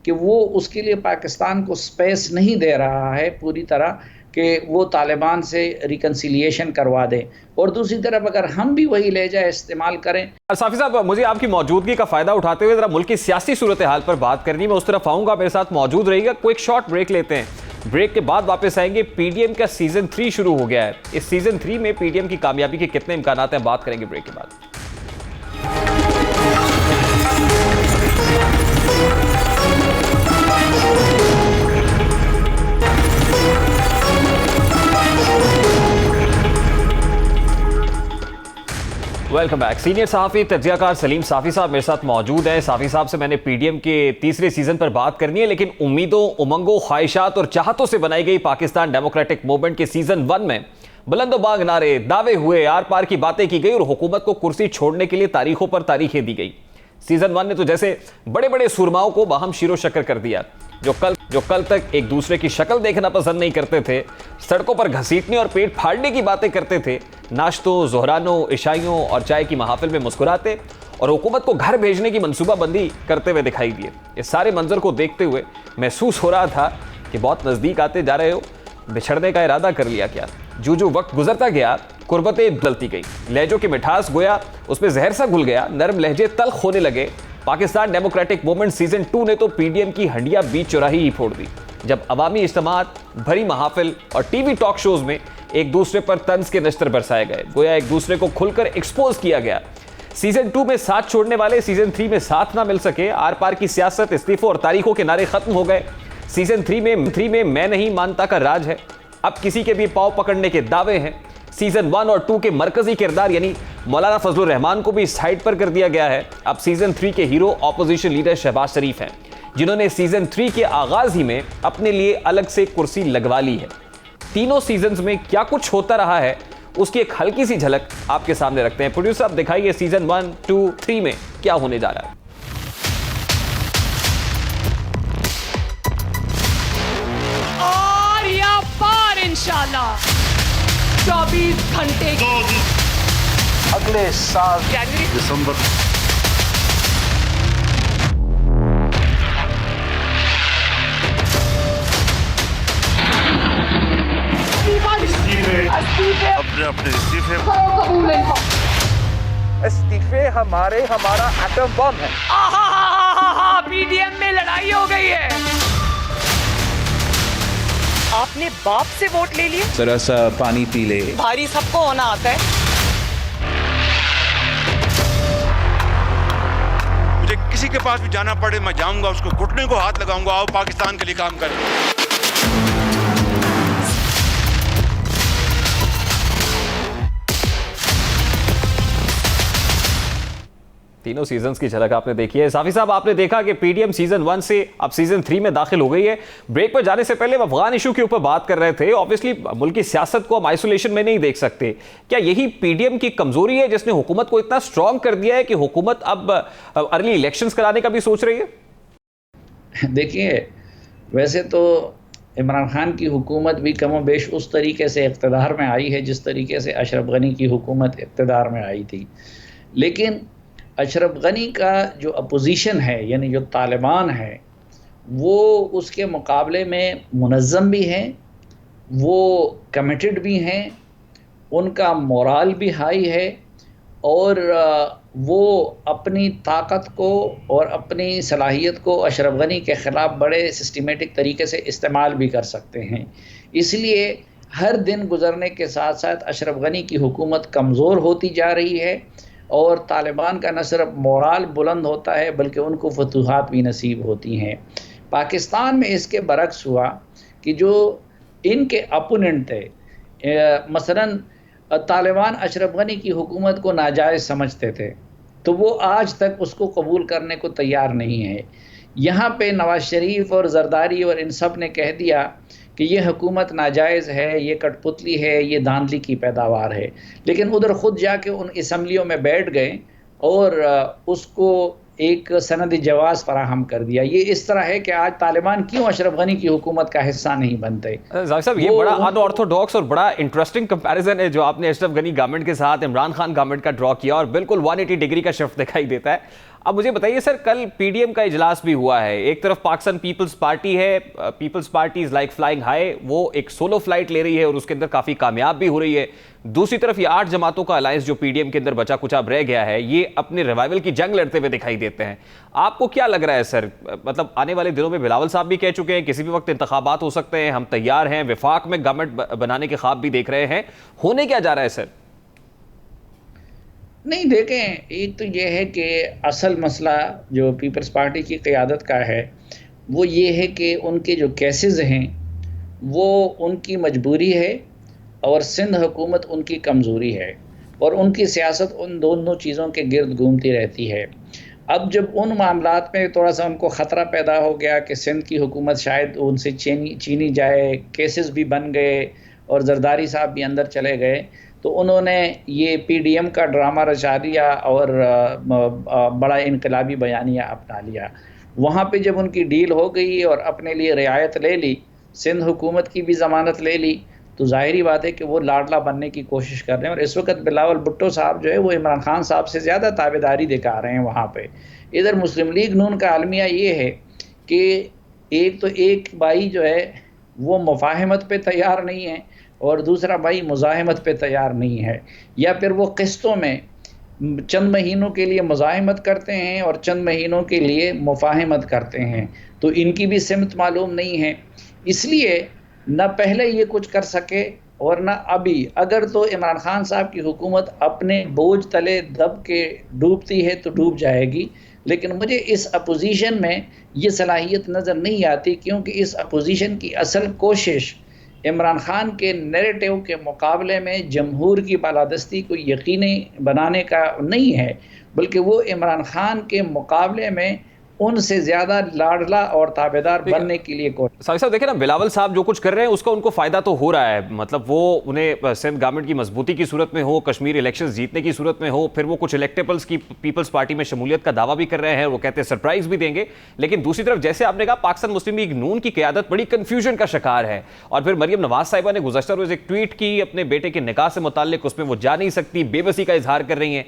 E: कि वो उसके लिए पाकिस्तान को स्पेस नहीं दे रहा है पूरी तरह कि वो तालिबान से रिकन्सिलिएशन करवा दे, और दूसरी तरफ अगर हम भी वही लहजा इस्तेमाल करें।
A: साफ़ी साहब, मुझे आपकी मौजूदगी का फ़ायदा उठाते हुए ज़रा मुल्क की सियासी सूरत हाल पर बात करनी, मैं उस तरफ आऊँगा, मेरे साथ मौजूद रहिएगा। कोई शॉर्ट ब्रेक लेते हैं, ब्रेक के बाद वापस आएंगे। पीडीएम का सीजन 3 शुरू हो गया है, इस सीजन 3 में पीडीएम की कामयाबी के कितने इम्कानात हैं, बात करेंगे ब्रेक के बाद। Welcome back. सीनियर सहाफ़ी तज्ज़ियाकार सलीम साफ़ी साहब मेरे साथ मौजूद हैं। साफ़ी साहब से मैंने पीडीएम के तीसरे सीज़न पर बात करनी है, लेकिन उम्मीदों, उमंगों, ख्वाहिशात और चाहतों से बनाई गई पाकिस्तान डेमोक्रेटिक मूवमेंट के सीज़न 1 में बुलंदोबाग नारे, दावे हुए, आर पार की बातें की गई और हुकूमत को कुर्सी छोड़ने के लिए तारीखों पर तारीखें दी गई। सीज़न 1 ने तो जैसे बड़े बड़े सुरमाओं को बाहम शीरो शक्कर कर दिया, जो कल तक एक दूसरे की शक्ल देखना पसंद नहीं करते थे, सड़कों पर घसीटने और पेट फाड़ने की बातें करते थे, नाश्तों, ज़ोहरानों, इशाइयों और चाय की महाफिल में मुस्कुराते और हुकूमत को घर भेजने की मंसूबाबंदी करते हुए दिखाई दिए। इस सारे मंजर को देखते हुए महसूस हो रहा था कि बहुत नज़दीक आते जा रहे हो, बिछड़ने का इरादा कर लिया क्या। जो वक्त गुजरता गया कुर्बतें बदलती गई, लहजों की मिठास गोया उसमें जहर सा घुल गया, नरम लहजे तल्ख होने लगे। पाकिस्तान डेमोक्रेटिक मूवमेंट सीजन 2 ने तो पीडीएम की हंडिया बीच चौराही ही फोड़ दी, जब अवामी इज्तिमात, भरी महाफिल और टीवी टॉक शोज में एक दूसरे पर तंज के नश्तर बरसाए गए, गोया एक दूसरे को खुलकर एक्सपोज किया गया। सीजन 2 में साथ छोड़ने वाले सीजन 3 में साथ ना मिल सके, आर पार की सियासत, इस्तीफों और तारीखों के नारे खत्म हो गए। सीजन 3 में मैं नहीं मानता का राज है, अब किसी के भी पांव पकड़ने के दावे हैं। सीजन 1 और 2 के मरकजी किरदार यानी मौलाना फजलुर रहमान को भी साइड पर कर दिया गया है। अब सीजन 3 के हीरो ऑपोजिशन लीडर शहबाज शरीफ हैं, जिन्होंने सीजन 3 के आगाज ही में अपने लिए अलग से कुर्सी लगवा ली है। तीनों सीजन्स में क्या कुछ होता रहा है उसकी एक हल्की सी झलक आपके सामने रखते हैं। प्रोड्यूसर, आप दिखाइए सीजन 1, 2, 3 में क्या होने जा रहा है।
F: और या पार इंशाल्लाह 24 घंटे
G: अगले साल
F: जनवरी
G: दिसंबर अपने अपने इस्तीफे
F: कबूल इनको।
G: इस्तीफे हमारा एटम बम है।
F: पीडीएम में लड़ाई हो गई है। आपने बाप से वोट ले लिए,
H: जरा सा पानी पी ले।
F: भारी सबको होना आता है।
I: मुझे किसी के पास भी जाना पड़े मैं जाऊंगा, उसको घुटने को हाथ लगाऊंगा, आओ पाकिस्तान के लिए काम करें।
A: तीनों सीजन्स की झलक आपने देखी है। साफी साहब, आपने देखा कि पीडीएम सीजन 1 से अब सीजन 3 में दाखिल हो गई है। ब्रेक पर जाने से पहले हम अफगान इशू के ऊपर बात कर रहे थे। ऑब्वियसली मुल्क की सियासत को हम आइसोलेशन में नहीं देख सकते। क्या यही पीडीएम की कमजोरी है जिसने हुकूमत को इतना स्ट्रांग कर दिया है कि हुकूमत अब अर्ली इलेक्शंस कराने का भी सोच रही है?
E: देखिए, वैसे तो इमरान खान की हुकूमत भी कमोबेश उस तरीके से इक़्तिदार में आई है जिस तरीके से अशरफ गनी की हुकूमत इक़्तिदार में आई थी। लेकिन अशरफ गनी का जो अपोजिशन है यानी जो तालिबान है वो उसके मुकाबले में मुनज़्ज़म भी हैं, वो कमिटेड भी हैं, उनका मोराल भी हाई है और वो अपनी ताकत को और अपनी सलाहियत को अशरफ गनी के ख़िलाफ़ बड़े सिस्टमेटिक तरीके से इस्तेमाल भी कर सकते हैं। इसलिए हर दिन गुज़रने के साथ साथ अशरफ गनी की हुकूमत कमज़ोर होती जा रही है और तालिबान का न सिर्फ मोराल बुलंद होता है बल्कि उनको फतूहात भी नसीब होती हैं। पाकिस्तान में इसके बरक्स हुआ कि जो इनके अपोनेंट थे, मसलन तालिबान अशरफ गनी की हुकूमत को नाजायज़ समझते थे, तो वो आज तक उसको कबूल करने को तैयार नहीं है। यहाँ पे नवाज शरीफ और जरदारी और इन सब ने कह दिया कि ये हुकूमत नाजायज़ है, ये कठपुतली है, ये धांधली की पैदावार है। लेकिन उधर ख़ुद जाके उन असम्बलियों में बैठ गए और उसको एक सनद जवाज़ फराहम कर दिया। ये इस तरह है कि आज तालिबान क्यों अशरफ गनी की हुकूमत का हिस्सा नहीं बनते।
A: जाकिर साहब, ये बड़ा अनऑर्थोडॉक्स और बड़ा इंटरेस्टिंग कंपैरिजन है जो आपने अशरफ गनी गवर्नमेंट के साथ इमरान खान गवर्नमेंट का ड्रॉ किया और बिल्कुल 180 डिग्री का शिफ्ट दिखाई देता है। अब मुझे बताइए सर, कल पीडीएम का इजलास भी हुआ है। एक तरफ पाकिस्तान पीपल्स पार्टी है, Peoples Party is like flying high, वो एक सोलो फ्लाइट ले रही है और उसके अंदर काफ़ी कामयाब भी हो रही है। दूसरी तरफ ये 8 जमातों का अलायंस जो पीडीएम के अंदर बचा कुचा रह गया है, ये अपने रिवाइवल की जंग लड़ते हुए दिखाई देते हैं। आपको क्या लग रहा है सर, मतलब आने वाले दिनों में बिलावल साहब भी कह चुके हैं किसी भी वक्त इंतखाबात हो सकते हैं, हम तैयार हैं, विफाक में गवर्नमेंट बनाने के ख्वाब भी देख रहे हैं, होने क्या जा रहा है सर?
E: नहीं, देखें, एक तो ये है कि असल मसला जो पीपल्स पार्टी की क़यादत का है वो ये है कि उनके जो केसेस हैं वो उनकी मजबूरी है और सिंध हुकूमत उनकी कमज़ोरी है और उनकी सियासत उन दोनों चीज़ों के गिर्द घूमती रहती है। अब जब उन मामलात में थोड़ा सा उनको ख़तरा पैदा हो गया कि सिंध की हुकूमत शायद उनसे छीनी जाए, केसेस भी बन गए और जरदारी साहब भी अंदर चले गए, तो उन्होंने ये पीडीएम का ड्रामा रचा दिया और बड़ा इनकलाबी बयानिया अपना लिया। वहाँ पे जब उनकी डील हो गई और अपने लिए रियायत ले ली, सिंध हुकूमत की भी ज़मानत ले ली, तो जाहिर बात है कि वो लाडला बनने की कोशिश कर रहे हैं। और इस वक्त बिलावल भुट्टो साहब जो है वो इमरान खान साहब से ज़्यादा ताबेदारी दिखा रहे हैं वहाँ पे। इधर मुस्लिम लीग नून का अलमिया ये है कि एक तो एक भाई जो है वो मुफाहमत पे तैयार नहीं है और दूसरा भाई मुज़ाहमत पे तैयार नहीं है, या फिर वो किस्तों में चंद महीनों के लिए मुज़ाहमत करते हैं और चंद महीनों के लिए मुफाहमत करते हैं। तो इनकी भी सिमत मालूम नहीं है, इसलिए न पहले ये कुछ कर सके और न अभी। अगर तो इमरान खान साहब की हुकूमत अपने बोझ तले दब के डूबती है तो डूब जाएगी, लेकिन मुझे इस अपोजिशन में ये सलाहियत नज़र नहीं आती, क्योंकि इस अपोजिशन की असल कोशिश इमरान खान के नैरेटिव के मुकाबले में जमहूर की बालादस्ती को यकीनी बनाने का नहीं है, बल्कि वो इमरान खान के मुकाबले में उनसे ज़्यादा लाडला और ताबेदार बनने के लिए कोशिश।
A: साहिब देखिए ना, बिलावल साहब जो कुछ कर रहे हैं उसका उनको फ़ायदा तो हो रहा है, मतलब वो उन्हें सिंध गवर्नमेंट की मजबूती की सूरत में हो, कश्मीर इलेक्शंस जीतने की सूरत में हो, फिर वो कुछ इलेक्टेबल्स की पीपल्स पार्टी में शमूलियत का दावा भी कर रहे हैं, वो कहते हैं सरप्राइज भी देंगे। लेकिन दूसरी तरफ जैसे आपने कहा, पाकिस्तान मुस्लिम लीग नून की क़यादत बड़ी कन्फ्यूजन का शिकार है। और फिर मरियम नवाज साहिबा ने गुज़श्ता रोज़ एक ट्वीट की अपने बेटे के निकाह से मुताल्लिक, उसमें वो जा नहीं सकती, बेबसी का इजहार कर रही हैं।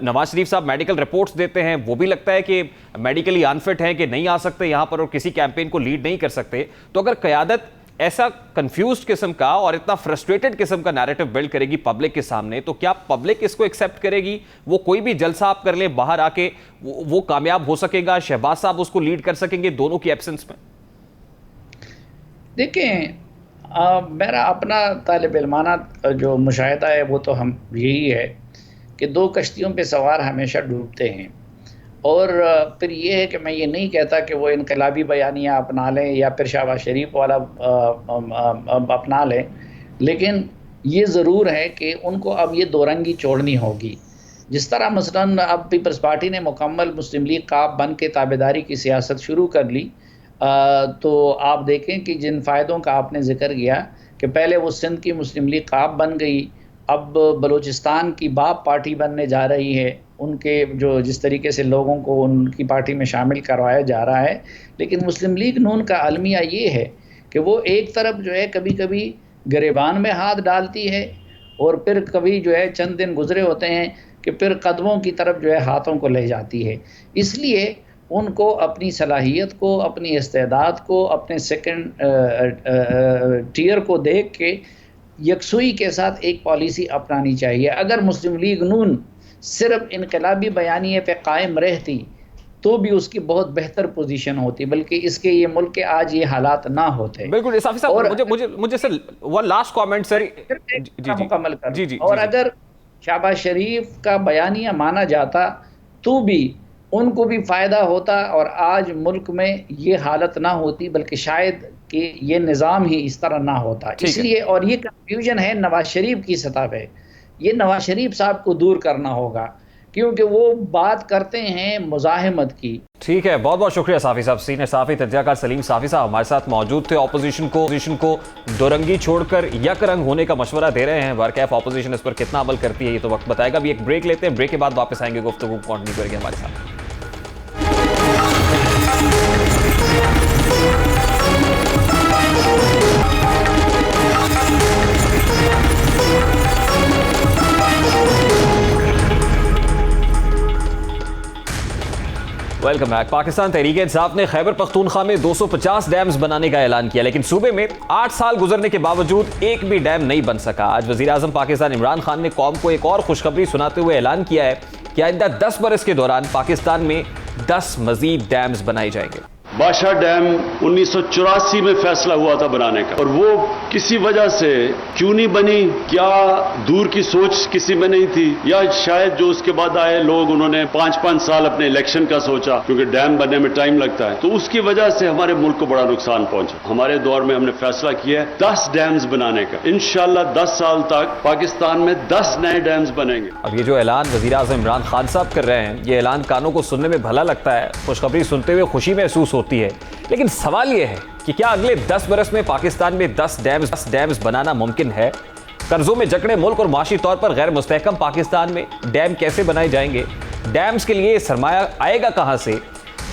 A: नवाज शरीफ साहब मेडिकल रिपोर्ट्स देते हैं, वो भी लगता है कि मेडिकली अनफिट है, कि नहीं आ सकते यहां पर और किसी कैंपेन को लीड नहीं कर सकते। तो अगर क़यादत ऐसा कंफ्यूज्ड किस्म का और इतना फ्रस्ट्रेटेड किस्म का नैरेटिव बिल्ड करेगी पब्लिक के सामने, तो क्या पब्लिक इसको एक्सेप्ट करेगी? वो कोई भी जलसा आप कर ले बाहर आके वो कामयाब हो सकेगा? शहबाज साहब उसको लीड कर सकेंगे दोनों की एब्सेंस में?
E: देखें, मेरा अपना तालिब इल्माना जो मुशाहिदा है वो तो हम यही है कि दो कश्तियों पे सवार हमेशा डूबते हैं। और फिर ये है कि मैं ये नहीं कहता कि वो इनकलाबी बयानियाँ अपना लें या फिर शहबाज शरीफ वाला अपना लें, लेकिन ये ज़रूर है कि उनको अब ये दोरंगी छोड़नी होगी। जिस तरह मसलन अब पीपल्स पार्टी ने मुकम्मल मुस्लिम लीग काब बन के ताबेदारी की सियासत शुरू कर ली, तो आप देखें कि जिन फ़ायदों का आपने ज़िक्र किया कि पहले वो सिंध की मुस्लिम लीग काब बन गई, अब बलूचिस्तान की बाप पार्टी बनने जा रही है, उनके जो जिस तरीके से लोगों को उनकी पार्टी में शामिल करवाया जा रहा है। लेकिन मुस्लिम लीग नून का अलमिया ये है कि वो एक तरफ जो है कभी कभी गिरेबान में हाथ डालती है और फिर कभी जो है चंद दिन गुजरे होते हैं कि फिर कदमों की तरफ जो है हाथों को ले जाती है। इसलिए उनको अपनी सलाहियत को, अपनी इस्तेदाद को, अपने सेकंड टियर को देख के यकसुई के साथ एक पॉलिसी अपनानी चाहिए। अगर मुस्लिम लीग नून सिर्फ इनकलाबी बयानिए पे कायम रहती तो भी उसकी बहुत बेहतर पोजीशन होती, बल्कि इसके ये मुल्क के आज ये हालात ना होते।
A: बिल्कुल साफी साहब, मुझे sir one last comment sir,
E: मुकम्मल कर। और अगर शहबाज शरीफ का बयानिया माना जाता तो भी उनको भी फ़ायदा होता और आज मुल्क में ये हालत ना होती, बल्कि शायद कि ये निज़ाम ही इस तरह ना होता। इसलिए और ये कन्फ्यूजन है नवाज शरीफ की सतह पे, ये नवाज शरीफ साहब को दूर करना होगा, क्योंकि वो बात करते हैं मुज़ाहमत की।
A: ठीक है, बहुत बहुत शुक्रिया साफ़ी साहब। सीनियर साफ़ी तज्ज़ियाकार सलीम साफ़ी साहब हमारे साथ मौजूद थे। ऑपोजिशन को दोरंगी छोड़कर यक रंग होने का मशवरा दे रहे हैं। बारकैफ ऑपोजिशन इस पर कितना अमल करती है ये तो वक्त बताएगा। अभी एक ब्रेक लेते हैं, ब्रेक के बाद वापस आएंगे, गुफ्तगू कंटिन्यू करेंगे हमारे साथ। Welcome back. पाकिस्तान तहरीक-ए-इंसाफ ने खैबर पख्तूनख्वा में 250 डैम्स बनाने का ऐलान किया, लेकिन सूबे में 8 साल गुजरने के बावजूद एक भी डैम नहीं बन सका। आज वज़ीर आज़म पाकिस्तान इमरान खान ने कौम को एक और खुशखबरी सुनाते हुए ऐलान किया है कि आइंदा 10 बरस के दौरान पाकिस्तान में 10 मजीद डैम्स बनाए जाएंगे।
C: बादशाह डैम 1984 में फैसला हुआ था बनाने का, और वो किसी वजह से क्यों नहीं बनी, क्या दूर की सोच किसी में नहीं थी, या शायद जो उसके बाद आए लोग उन्होंने 5-5 साल अपने इलेक्शन का सोचा, क्योंकि डैम बनने में टाइम लगता है, तो उसकी वजह से हमारे मुल्क को बड़ा नुकसान पहुंचा। हमारे दौर में हमने फैसला किया है 10 डैम्स बनाने का। इंशाल्लाह 10 साल तक पाकिस्तान में 10 नए डैम्स बनेंगे।
A: अब ये जो ऐलान वज़ीर आज़म इमरान खान साहब कर रहे हैं, ये ऐलान कानों को सुनने में भला लगता है, खुशखबरी सुनते हुए खुशी महसूस होती है, लेकिन सवाल यह है कि क्या अगले 10 बरस में पाकिस्तान में 10 डैम्स बनाना मुमकिन है? कर्जों में जकड़े मुल्क और माशी तौर पर गैर मुस्तहकम पाकिस्तान में डैम कैसे बनाए जाएंगे? डैम्स के लिए सरमाया आएगा कहां से?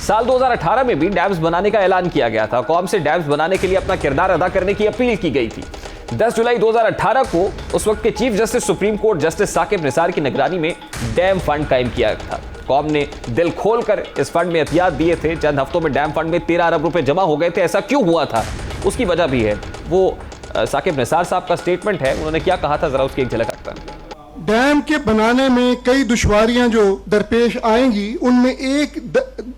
A: साल 2018 में भी डैम्स बनाने का ऐलान किया गया था। कौम से डैम्स बनाने के लिए अपना किरदार अदा करने की अपील की गई थी, 10 जुलाई 2018 को उस वक्त के chief justice supreme court justice Saqib Nisar की निगरानी में डैम फंड कायम किया था। कौम ने दिल खोलकर इस फंड में एहतियात दिए थे। चंद हफ्तों में डैम फंड में 13 अरब रुपए जमा हो गए थे। ऐसा क्यों हुआ था, उसकी वजह भी है। वो साकिब निसार साहब का स्टेटमेंट है, उन्होंने क्या कहा था, जरा उसकी एक झलक आता है।
H: डैम के बनाने में कई दुश्वारियां जो दरपेश आएंगी, उनमें एक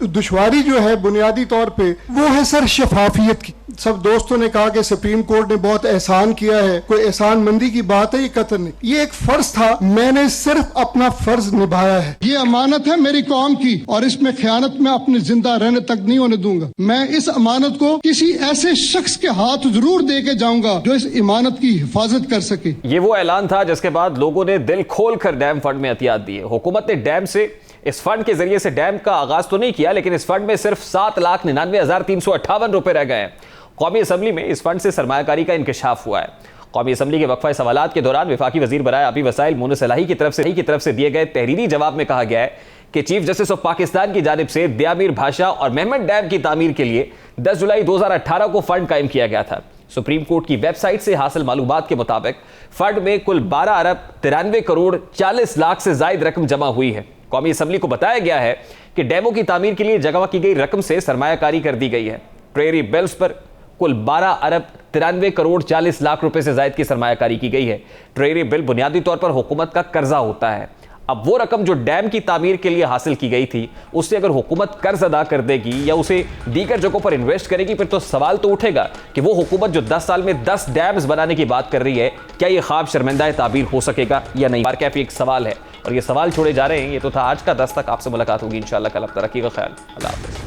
H: दुश्वारी जो है बुनियादी तौर पे वो है सर शफाफियत की। सब दोस्तों ने कहा कि सुप्रीम कोर्ट ने बहुत एहसान किया है, कोई एहसान मंदी की बात है, ये कतन नहीं। ये एक फर्ज था, मैंने सिर्फ अपना फर्ज निभाया है। ये अमानत है मेरी कौम की और इसमें खयानत में अपने जिंदा रहने तक नहीं होने दूंगा। मैं इस अमानत को किसी ऐसे शख्स के हाथ जरूर दे के जाऊंगा जो इस इमानत की हिफाजत कर सके।
A: ये वो ऐलान था जिसके बाद लोगों ने दिल खोलकर डैम फंड में एहतियात दिए। हुकूमत ने डैम से इस फंड के जरिए से डैम का आगाज तो नहीं किया, लेकिन इस फंड में सिर्फ 7,99,358 रुपए रह गए हैं। कौमी असम्बली में इस फंड से सरमायाकारी का इंकशाफ हुआ है। कौमी असम्बली के वक्फा सवालात के दौरान वफाकी वजीर बराए आबी वसाइल मोनस इलाही की तरफ से दिए गए तहरीरी जवाब में कहा गया है कि चीफ जस्टिस ऑफ पाकिस्तान की जानिब से दयामीर भाषा और महमद डैम की तामीर के लिए 10 जुलाई 2018 को फंड कायम किया गया था। सुप्रीम कोर्ट की वेबसाइट से हासिल मालूमात के मुताबिक फंड में कुल 12 अरब 93 करोड़ 40 लाख से ज्यादा रकम जमा हुई है। कौमी असम्बली को बताया गया है कि डैमों की तामीर के लिए जमा की गई रकम से सरमायाकारी कर दी गई है। ट्रेजरी बिल्स पर कुल 12 अरब 93 करोड़ 40 लाख रुपए से ज्यादा की सरमायाकारी की गई है। ट्रेजरी बिल बुनियादी तौर पर हुकूमत का कर्जा होता है। अब वो रकम जो डैम की तामीर के लिए हासिल की गई थी, उससे अगर हुकूमत कर्ज अदा कर देगी या उसे दीगर जगहों पर इन्वेस्ट करेगी, फिर तो सवाल तो उठेगा कि वो हुकूमत जो 10 साल में 10 डैम्स बनाने की बात कर रही है, क्या ये ख्वाब शर्मिंदा ताबीर हो सकेगा या नहीं। बार कैफी एक सवाल है और ये सवाल छोड़े जा रहे हैं। ये तो था आज का 10 तक। आपसे मुलाकात होगी इंशाल्लाह कल। अब तक रखिएगा ख्याल। अल्लाह हाफ़िज़।